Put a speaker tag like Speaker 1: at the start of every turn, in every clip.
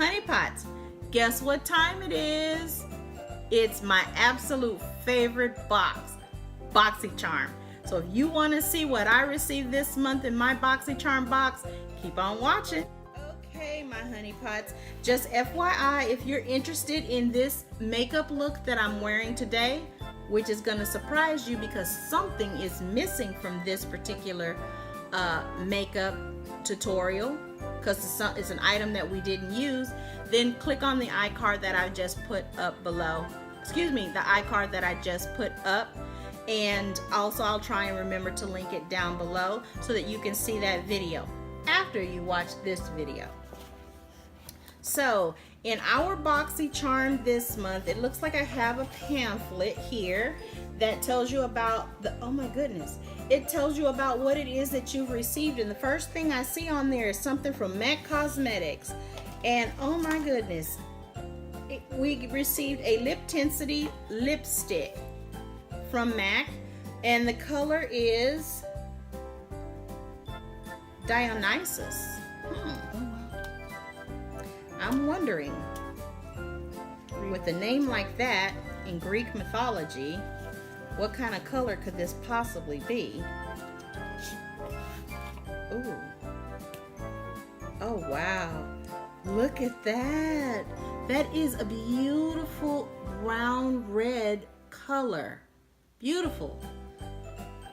Speaker 1: Honey Pots, guess what time it is? It's my absolute favorite box, Boxycharm. So if you want to see what I received this month in my Boxycharm box, keep on watching. Okay, my honey pots, just FYI, if you're interested in this makeup look that I'm wearing today, which is going to surprise you because something is missing from this particular makeup tutorial, because it's an item that we didn't use, then click on the iCard that I just put up below. Excuse me, the iCard that I just put up. And also I'll try and remember to link it down below so that you can see that video after you watch this video. So in our Boxycharm this month, it looks like I have a pamphlet here that tells you about the, oh my goodness, it tells you about what it is that you've received. And the first thing I see on there is something from MAC Cosmetics. And oh my goodness, we received a Lip Tensity lipstick from MAC, and the color is Dionysus. Oh wow. I'm wondering, with a name like that in Greek mythology, what kind of color could this possibly be? Ooh. Oh wow. Look at that. That is a beautiful brown red color. Beautiful.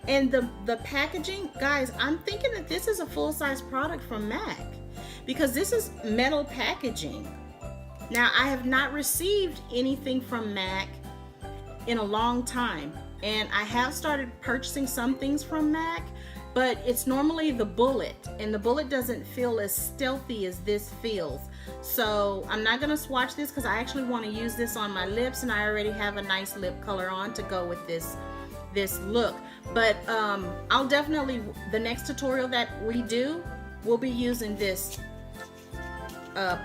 Speaker 1: And the packaging, guys, I'm thinking that this is a full-size product from MAC because this is metal packaging. Now, I have not received anything from MAC in a long time, and I have started purchasing some things from MAC, but it's normally the bullet, and the bullet doesn't feel as stealthy as this feels. So I'm not gonna swatch this because I actually want to use this on my lips, and I already have a nice lip color on to go with this look. But I'll definitely, the next tutorial that we do, we'll be using this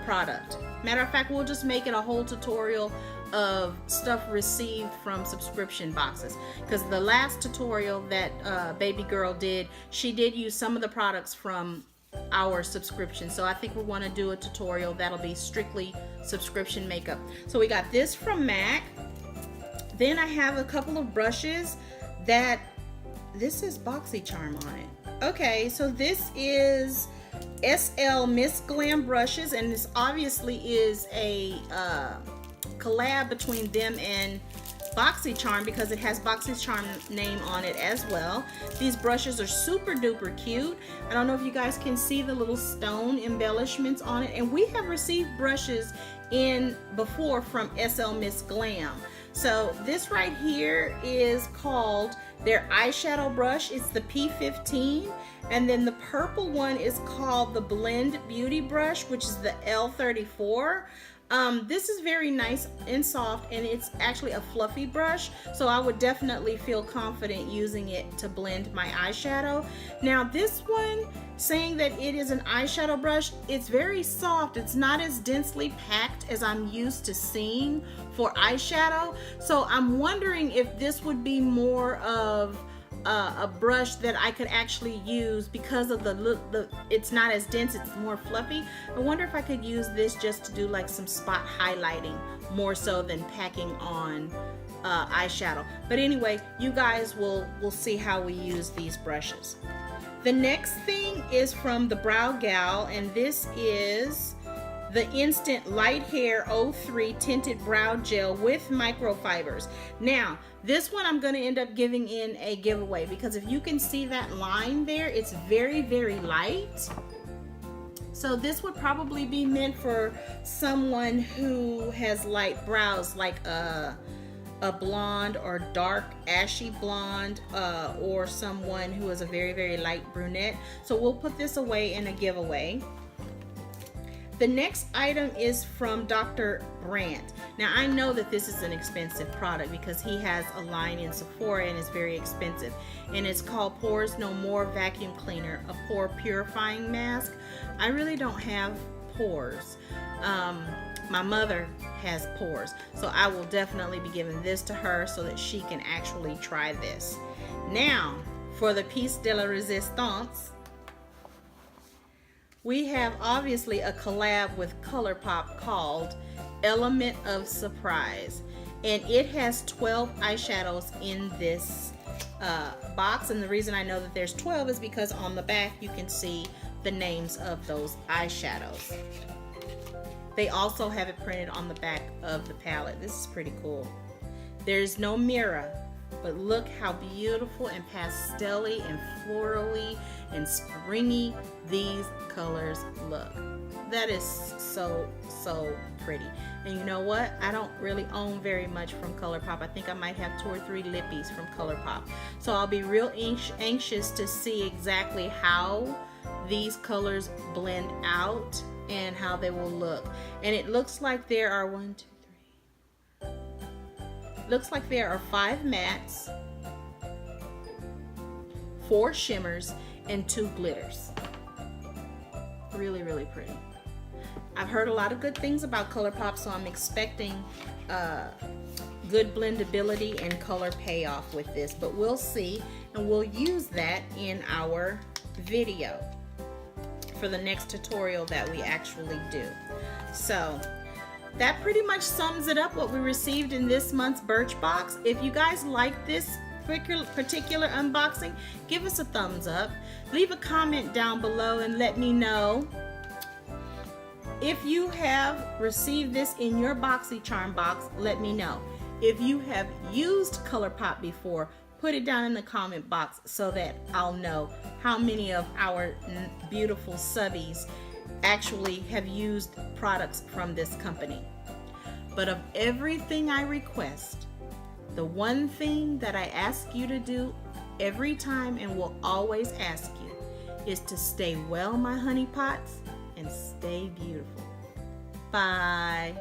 Speaker 1: product. Matter of fact, we'll just make it a whole tutorial of stuff received from subscription boxes, because the last tutorial that baby girl did, she did use some of the products from our subscription. So I think we want to do a tutorial that'll be strictly subscription makeup. So we got this from MAC. Then I have a couple of brushes that this is Boxycharm on it. Okay, so this is SL Miss Glam brushes, and this obviously is a collab between them and Boxycharm because it has Boxycharm name on it as well. These brushes are super duper cute. I don't know if you guys can see the little stone embellishments on it, and we have received brushes in before from SL Miss Glam. So this right here is called their eyeshadow brush. It's the P15, and then the purple one is called the Blend Beauty brush, which is the L34. This is very nice and soft, and it's actually a fluffy brush, so I would definitely feel confident using it to blend my eyeshadow. Now this one, saying that it is an eyeshadow brush, it's very soft. It's not as densely packed as I'm used to seeing for eyeshadow, so I'm wondering if this would be more of a brush that I could actually use because of the it's not as dense, it's more fluffy. I wonder if I could use this just to do like some spot highlighting more so than packing on eyeshadow. But anyway, you guys will see how we use these brushes. The next thing is from the Brow Gal, and this is the Instant Light Hair 03 Tinted Brow Gel with microfibers. Now, this one I'm going to end up giving in a giveaway because if you can see that line there, it's very, very light. So this would probably be meant for someone who has light brows, like a blonde or dark ashy blonde, or someone who is a very, very light brunette. So we'll put this away in a giveaway. The next item is from Dr. Brandt. Now I know that this is an expensive product because he has a line in Sephora and it's very expensive. And it's called Pores No More Vacuum Cleaner, a pore purifying mask. I really don't have pores. My mother has pores, so I will definitely be giving this to her so that she can actually try this. Now, for the piece de la resistance, we have obviously a collab with ColourPop called Element of Surprise, and it has 12 eyeshadows in this box. And the reason I know that there's 12 is because on the back you can see the names of those eyeshadows. They also have it printed on the back of the palette. This is pretty cool. There's no mirror, but look how beautiful and pastel-y and florally and springy these colors look. That is so pretty. And you know what? I don't really own very much from ColourPop. I think I might have 2 or 3 lippies from ColourPop. So I'll be real anxious to see exactly how these colors blend out and how they will look. And it looks like there are 1, 2, 3. Looks like there are 5 mattes, 4 shimmers, and 2 glitters. Really, really pretty. I've heard a lot of good things about ColourPop, so I'm expecting good blendability and color payoff with this, but we'll see, and we'll use that in our video for the next tutorial that we actually do. So that pretty much sums it up, what we received in this month's Birchbox. If you guys like this particular unboxing, give us a thumbs up, leave a comment down below, and let me know if you have received this in your Boxycharm box. Let me know. If you have used ColourPop before, put it down in the comment box so that I'll know how many of our beautiful subbies actually have used products from this company. But of everything I request, the one thing that I ask you to do every time and will always ask you is to stay well, my honey pots, and stay beautiful. Bye.